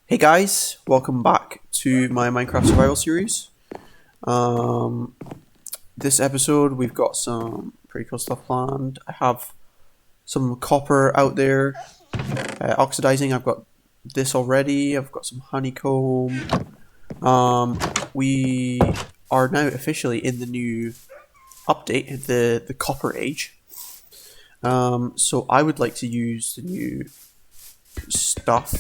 Hey guys, welcome back to my Minecraft survival series. This episode we've got some pretty cool stuff planned. I have some copper out there oxidizing. I've got this already. I've got some honeycomb. We are now officially in the new update, the Copper Age. So I would like to use the new stuff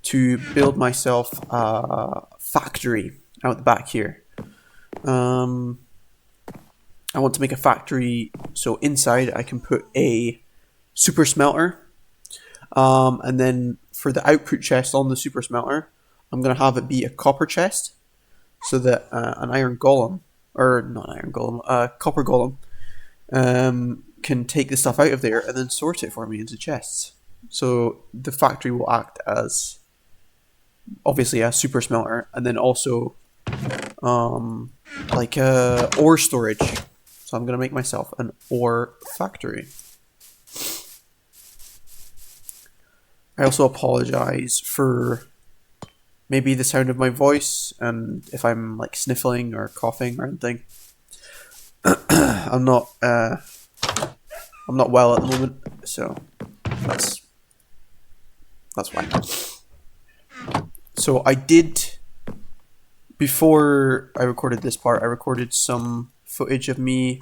to build myself a factory out the back here. I want to make a factory so inside I can put a super smelter, and then for the output chest on the super smelter, I'm going to have it be a copper chest so that an iron golem, or not an iron golem, a copper golem can take the stuff out of there and then sort it for me into chests. So the factory will act as obviously a super smelter, and then also like ore storage. So I'm gonna make myself an ore factory. I also apologize for maybe the sound of my voice and if I'm like sniffling or coughing or anything. I'm not well at the moment, so that's why. So I did, before I recorded this part, I recorded some footage of me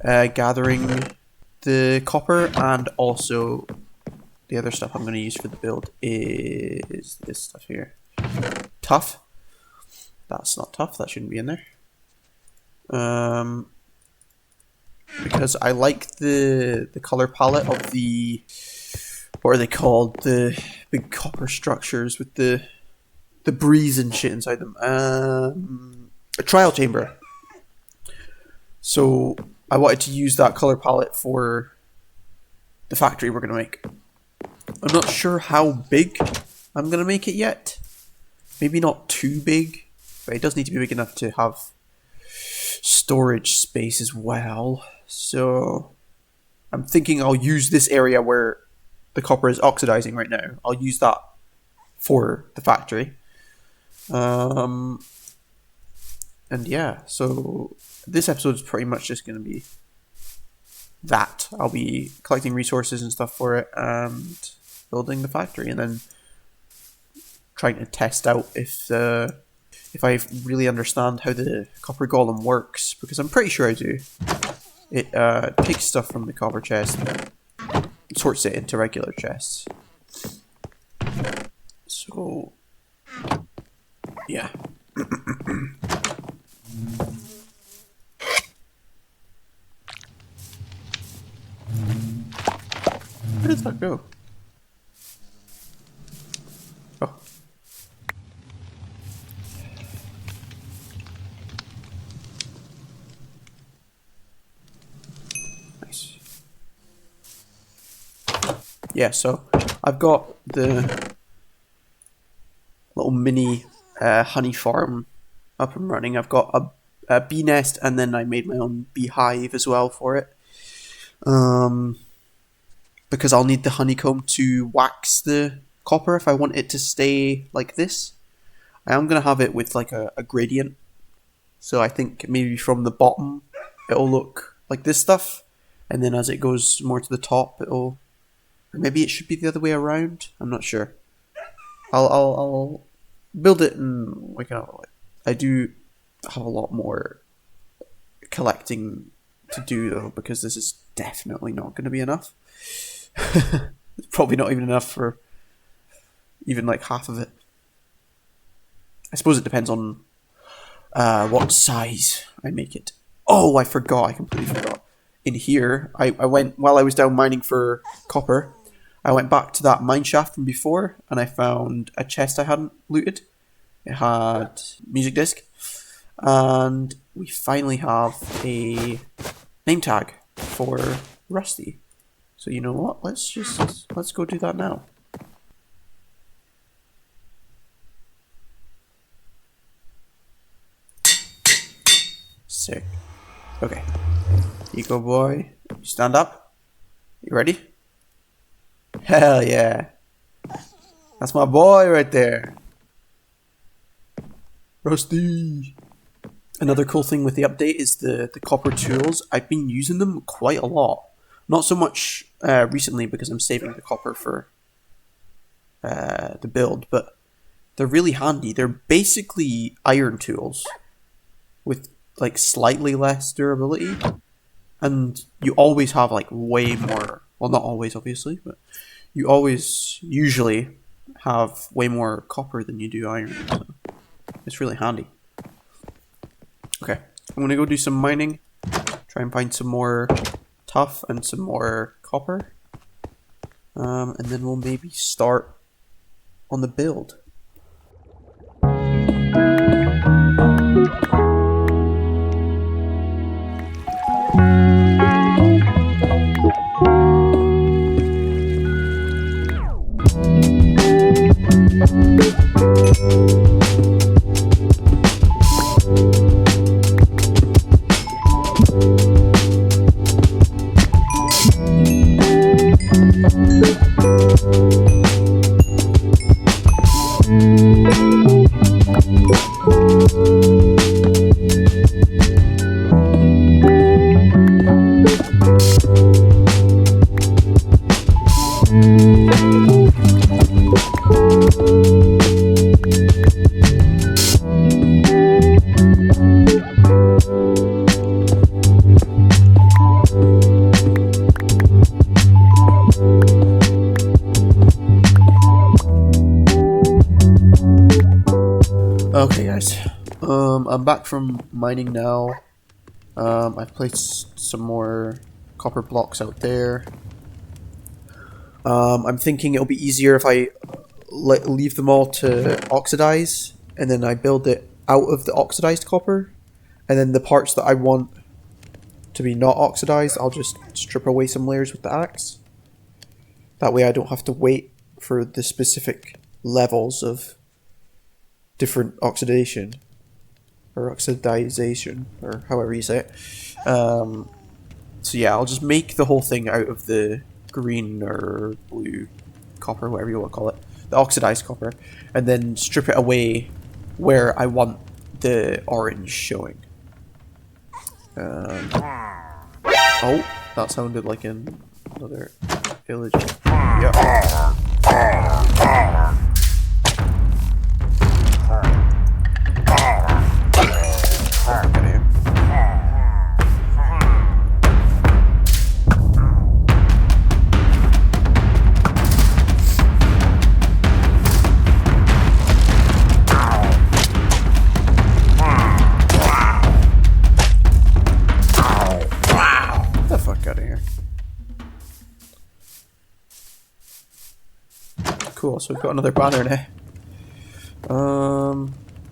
gathering the copper, and also the other stuff I'm going to use for the build is this stuff here. Tough. That's not tough, that shouldn't be in there. Because I like the color palette of the, what are they called, the big copper structures with the breeze and shit inside them. A trial chamber. So I wanted to use that color palette for the factory we're going to make. I'm not sure how big I'm going to make it yet. Maybe not too big, but it does need to be big enough to have storage space as well. So I'm thinking I'll use this area where the copper is oxidizing right now. I'll use that for the factory. And yeah, so this episode is pretty much just going to be that. I'll be collecting resources and stuff for it and building the factory, and then trying to test out if I really understand how the copper golem works, because I'm pretty sure I do. It takes stuff from the copper chest and sorts it into regular chests. So yeah. Where did that go? Oh. Nice. Yeah, so I've got the little mini honey farm up and running. I've got a bee nest, and then I made my own beehive as well for it. Because I'll need the honeycomb to wax the copper if I want it to stay like this. I am going to have it with like a gradient. So I think maybe from the bottom it'll look like this stuff, and then as it goes more to the top it'll, or maybe it should be the other way around. I'm not sure. I'll build it and we can have it. I do have a lot more collecting to do though, because this is definitely not going to be enough. It's probably not even enough for even like half of it. I suppose it depends on what size I make it. Oh, I forgot. I completely forgot. In here, I went, while I was down mining for copper, I went back to that mine shaft from before, and I found a chest I hadn't looted. It had music disc, and we finally have a name tag for Rusty. So you know what? Let's go do that now. Sick. Okay. Eco boy, you stand up. You ready? Hell yeah. That's my boy right there. Rusty. Another cool thing with the update is the copper tools. I've been using them quite a lot. Not so much recently because I'm saving the copper for the build, but they're really handy. They're basically iron tools with like slightly less durability, and you always have like way more. Well, not always, obviously, but you always usually have way more copper than you do iron. So it's really handy. Okay, I'm gonna go do some mining, try and find some more tuff and some more copper, and then we'll maybe start on the build. Okay guys, I'm back from mining now. I've placed some more copper blocks out there. I'm thinking it'll be easier if I leave them all to oxidize, and then I build it out of the oxidized copper, and then the parts that I want to be not oxidized, I'll just strip away some layers with the axe. That way I don't have to wait for the specific levels of different oxidation or oxidization, or however you say it. So yeah, I'll just make the whole thing out of the green or blue copper, whatever you want to call it, the oxidized copper, and then strip it away where I want the orange showing. Oh, that sounded like another village. Yeah. Cool, so we've got another banner now.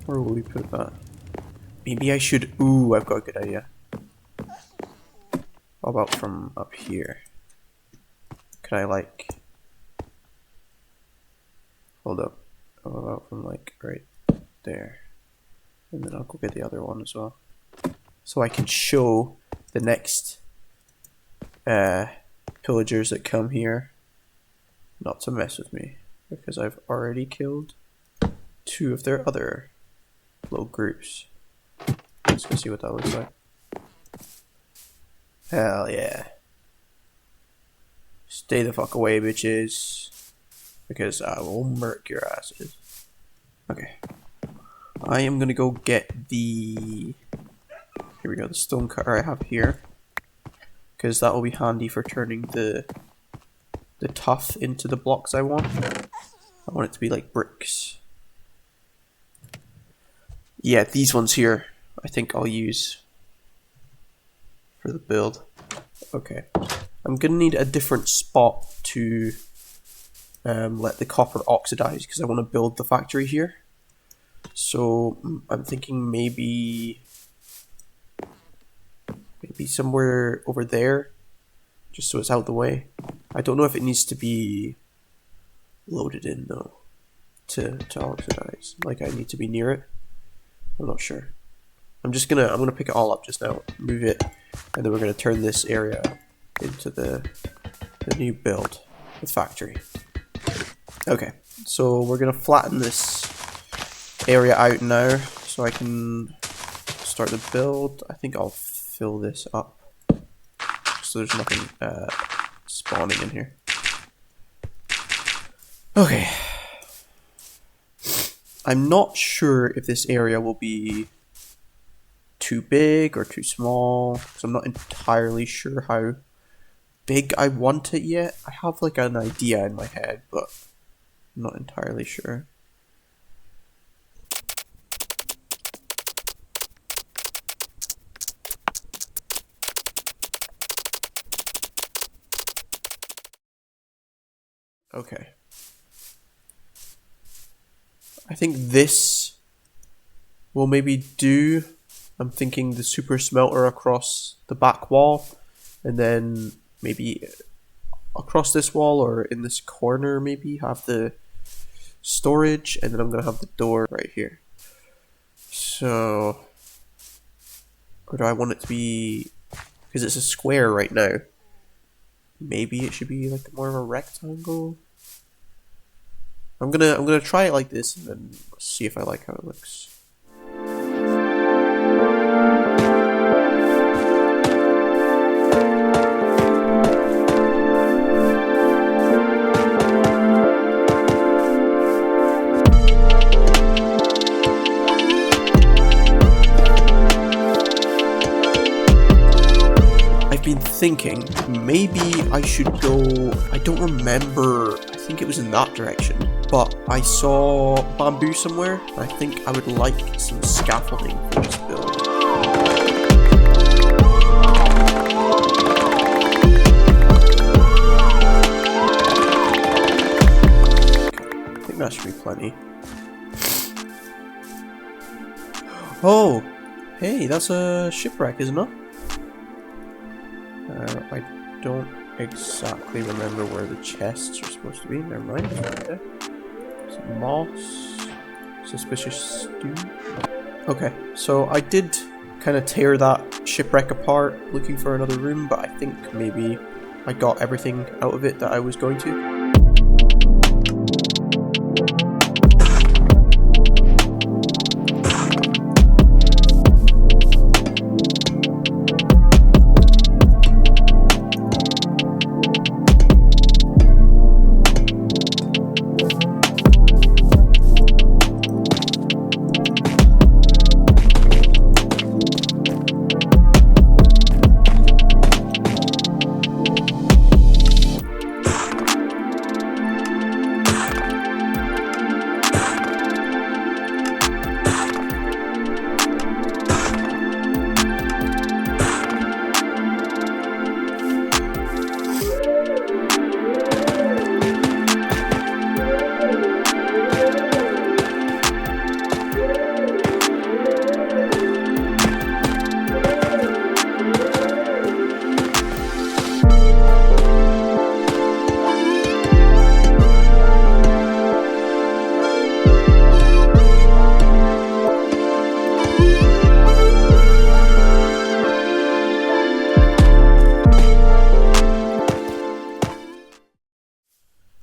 Where will we put that? Maybe I should... Ooh, I've got a good idea. How about from up here? Could I like... Hold up. How about from like right there? And then I'll go get the other one as well. So I can show the next pillagers that come here not to mess with me, because I've already killed 2 of their other little groups. Let's go see what that looks like. Hell yeah. Stay the fuck away, bitches. Because I will murk your asses. Okay. I am gonna go get the... Here we go, the stone cutter I have here. Because that will be handy for turning the tuff into the blocks I want. I want it to be like bricks. Yeah, these ones here I think I'll use for the build. Okay. I'm gonna need a different spot to let the copper oxidize, because I want to build the factory here. So I'm thinking maybe somewhere over there, just so it's out of the way. I don't know if it needs to be loaded in though to oxidize. Like I need to be near it. I'm not sure. I'm gonna pick it all up just now, move it, and then we're gonna turn this area into the new build, the factory. Okay, So we're gonna flatten this area out now so I can start the build. I think I'll fill this up so there's nothing spawning in here. Okay. I'm not sure if this area will be too big or too small, because I'm not entirely sure how big I want it yet. I have like an idea in my head, but I'm not entirely sure. Okay. I think this will maybe do. I'm thinking the super smelter across the back wall, and then maybe across this wall or in this corner maybe have the storage, and then I'm gonna have the door right here. So, or do I want it to be, because it's a square right now, maybe it should be like more of a rectangle? I'm gonna try it like this and then see if I like how it looks. I've been thinking maybe I should go, I don't remember, I think it was in that direction, but I saw bamboo somewhere. I think I would like some scaffolding for this build. I think that should be plenty. Oh, hey, that's a shipwreck, isn't it? I don't exactly remember where the chests are supposed to be. Never mind. Okay. Some moss. Suspicious stew. Okay, so I did kind of tear that shipwreck apart looking for another room, but I think maybe I got everything out of it that I was going to.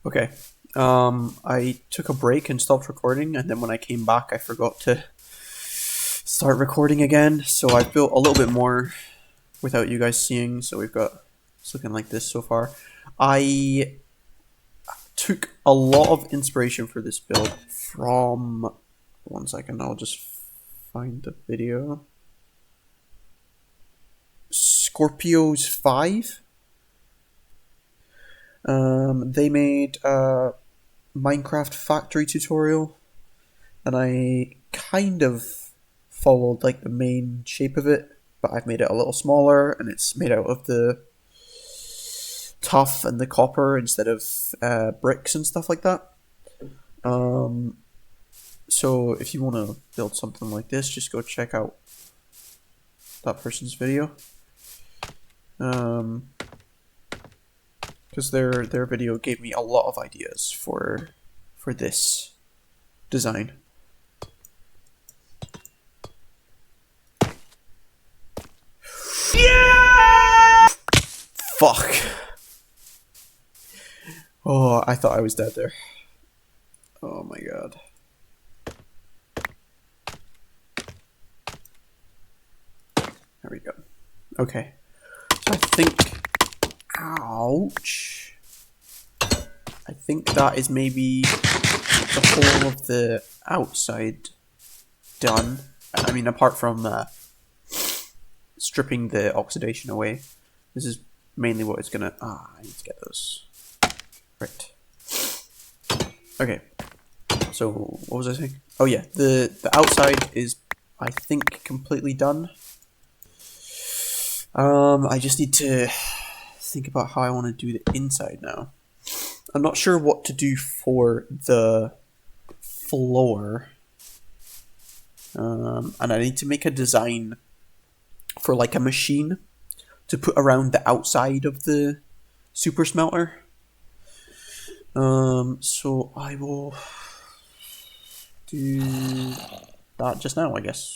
Okay, I took a break and stopped recording, and then when I came back I forgot to start recording again, so I built a little bit more without you guys seeing, so we've got, it's looking like this so far. I took a lot of inspiration for this build from, one second, I'll just find the video. Scorpios 5. They made a Minecraft factory tutorial, and I kind of followed like the main shape of it, but I've made it a little smaller, and it's made out of the tuff and the copper instead of bricks and stuff like that. So if you want to build something like this, just go check out that person's video. Because their video gave me a lot of ideas for this design. Yeah! Fuck. Oh, I thought I was dead there. Oh my god. There we go. Okay. So I think... Ouch. I think that is maybe the whole of the outside done. I mean, apart from stripping the oxidation away. This is mainly what it's gonna... I need to get those. Right. Okay. So, what was I saying? Oh yeah, the outside is, I think, completely done. I just need to think about how I want to do the inside now. I'm not sure what to do for the floor. And I need to make a design for like a machine to put around the outside of the super smelter. So I will do that just now, I guess.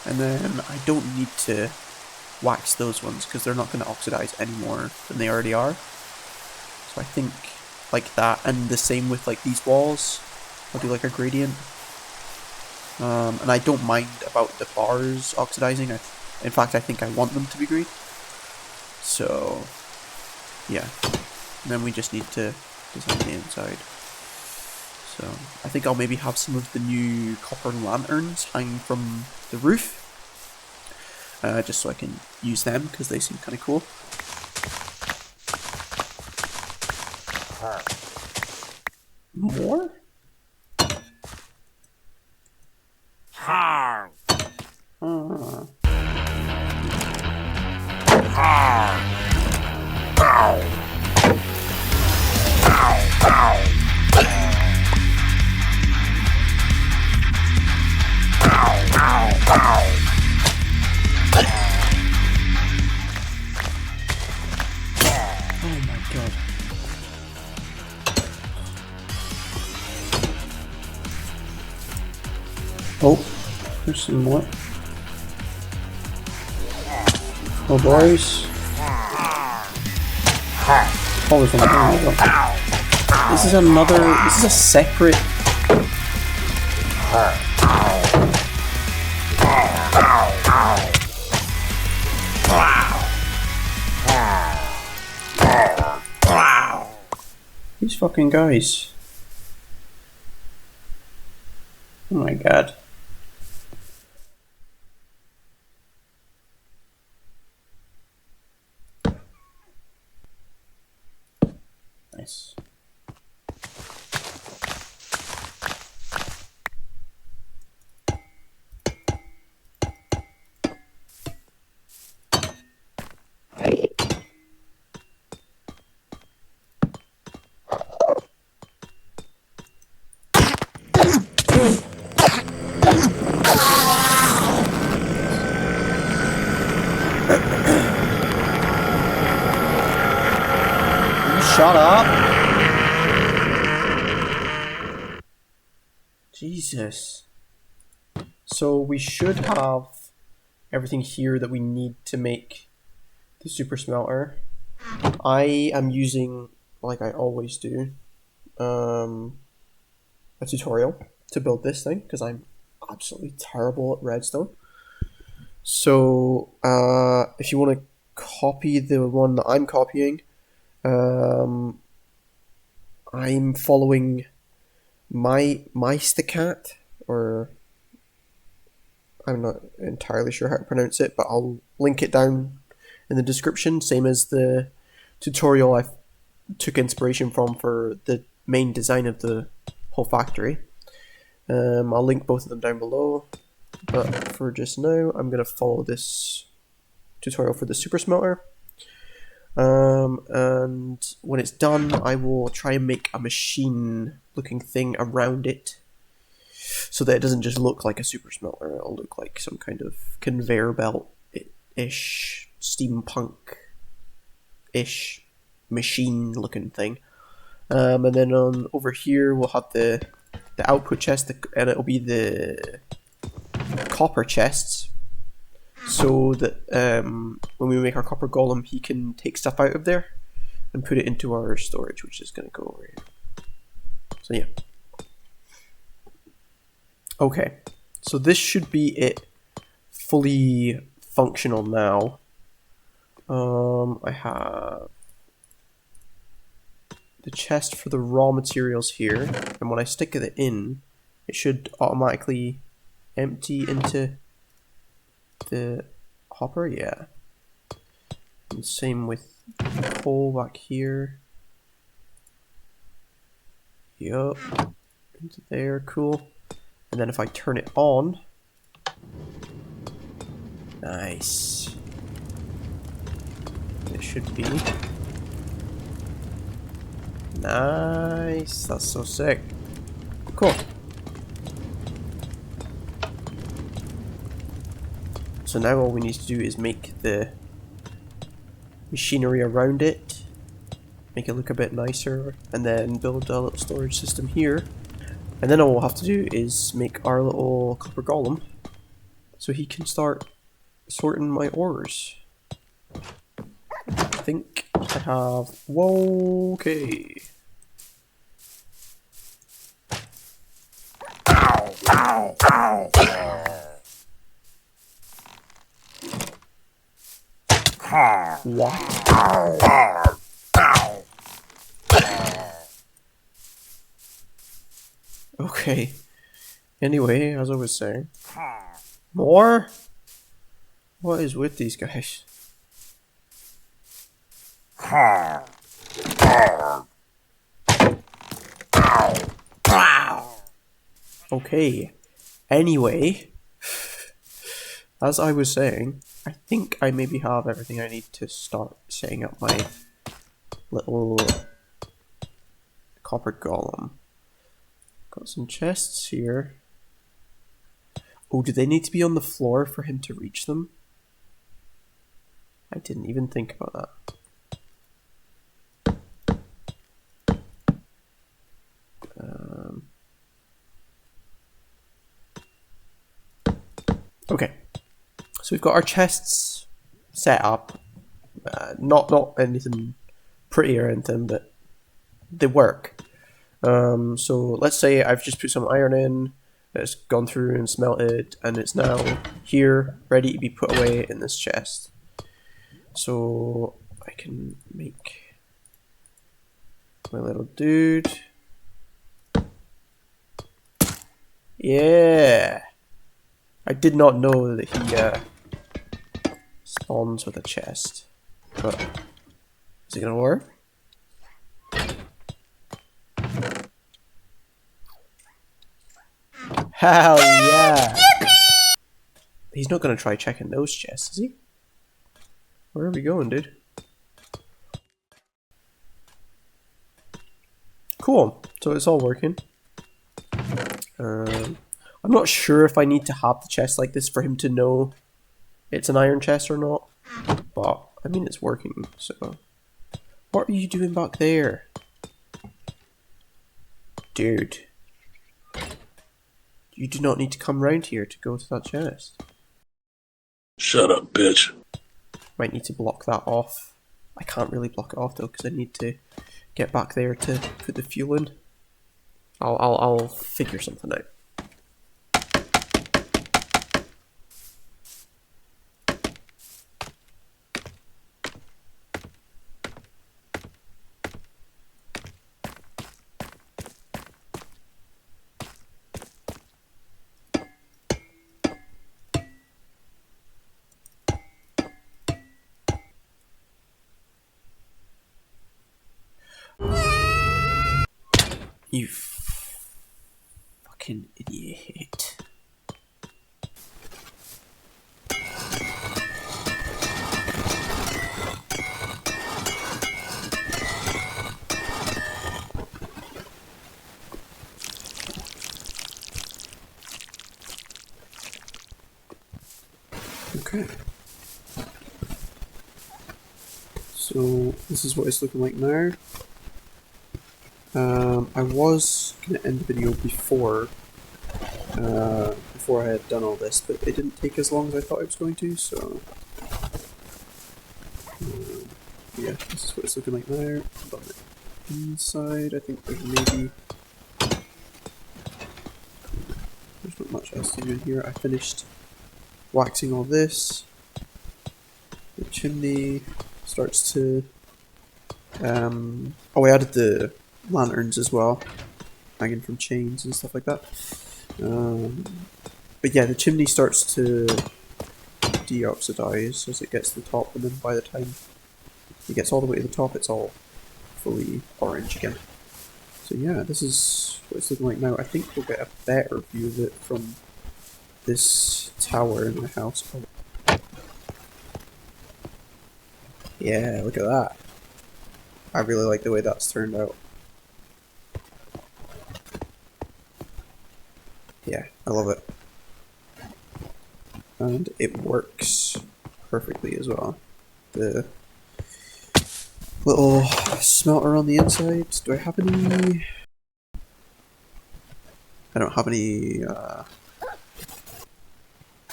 And then I don't need to wax those ones because they're not going to oxidize any more than they already are. So I think like that, and the same with like these walls. I'll do like a gradient. And I don't mind about the bars oxidizing. In fact, I think I want them to be green. So yeah. And then we just need to design the inside. So I think I'll maybe have some of the new copper lanterns hanging from the roof, just so I can use them because they seem kind of cool. More? Oh my god. Oh, there's some more. Oh boys. Oh, there's one more. This is another, this is a separate... These fucking guys. Oh my god. Nice. Shut up! Jesus. So we should have everything here that we need to make the super smelter. I am using, like I always do, a tutorial to build this thing because I'm absolutely terrible at redstone. So if you want to copy the one that I'm copying, I'm following Meistercat, or I'm not entirely sure how to pronounce it, but I'll link it down in the description, same as the tutorial I took inspiration from for the main design of the whole factory. I'll link both of them down below, but for just now I'm going to follow this tutorial for the super smelter. And when it's done, I will try and make a machine looking thing around it. so that it doesn't just look like a super smelter. It'll look like some kind of conveyor belt-ish, steampunk-ish machine-looking thing. And then over here we'll have the output chest, and it'll be the copper chests, so that when we make our copper golem, he can take stuff out of there and put it into our storage, which is going to go over here. So yeah. Okay, so this should be it fully functional now. I have the chest for the raw materials here, and when I stick it in, it should automatically empty into the hopper, yeah. And same with coal back here. Yup, into there, cool. And then if I turn it on, nice. It should be nice. That's so sick. Cool. So now all we need to do is make the machinery around it, make it look a bit nicer, and then build a little storage system here. And then all we'll have to do is make our little copper golem so he can start sorting my ores. I think I have... Whoa, okay. What? Okay. Anyway, as I was saying. More? What is with these guys? Okay. Anyway, as I was saying, I think I maybe have everything I need to start setting up my little copper golem. Got some chests here. Oh, do they need to be on the floor for him to reach them? I didn't even think about that. Okay, so we've got our chests set up. Not anything pretty or anything, but they work. So let's say I've just put some iron in, it's gone through and smelted, and it's now here, ready to be put away in this chest. So I can make my little dude. Yeah! I did not know that he spawns with a chest, but is it gonna work? Hell yeah! He's not gonna try checking those chests, is he? Where are we going, dude? Cool. So it's all working. I'm not sure if I need to have the chest like this for him to know it's an iron chest or not, but I mean it's working. So, what are you doing back there, dude? You do not need to come round here to go to that chest. Shut up, bitch. Might need to block that off. I can't really block it off though because I need to get back there to put the fuel in. I'll figure something out. You fucking idiot. Okay. So this is what it's looking like now. I was going to end the video before I had done all this, but it didn't take as long as I thought it was going to, so yeah, this is what it's looking like now. On the inside, I think there's not much else to do in here. I finished waxing all this. The chimney starts to oh, I added the lanterns as well, hanging from chains and stuff like that. But yeah, the chimney starts to deoxidize as it gets to the top, and then by the time it gets all the way to the top, it's all fully orange again. So yeah, this is what it's looking like now. I think we'll get a better view of it from this tower in my house. Yeah, look at that. I really like the way that's turned out. Yeah, I love it. And it works perfectly as well. The little smelter on the inside. Do I have any? I don't have any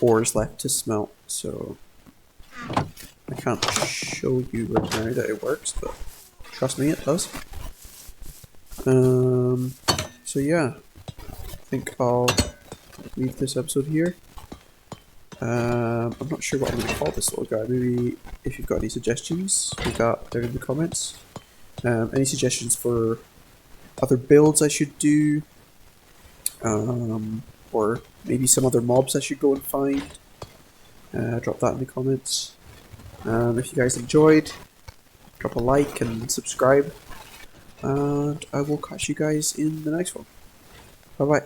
ores left to smelt, so I can't show you right now that it works, but trust me, it does. So yeah, I think I'll leave this episode here. I'm not sure what I'm going to call this little guy. Maybe if you've got any suggestions, leave that down in the comments. Any suggestions for other builds I should do, or maybe some other mobs I should go and find, drop that in the comments. If you guys enjoyed, drop a like and subscribe, and I will catch you guys in the next one. Bye bye.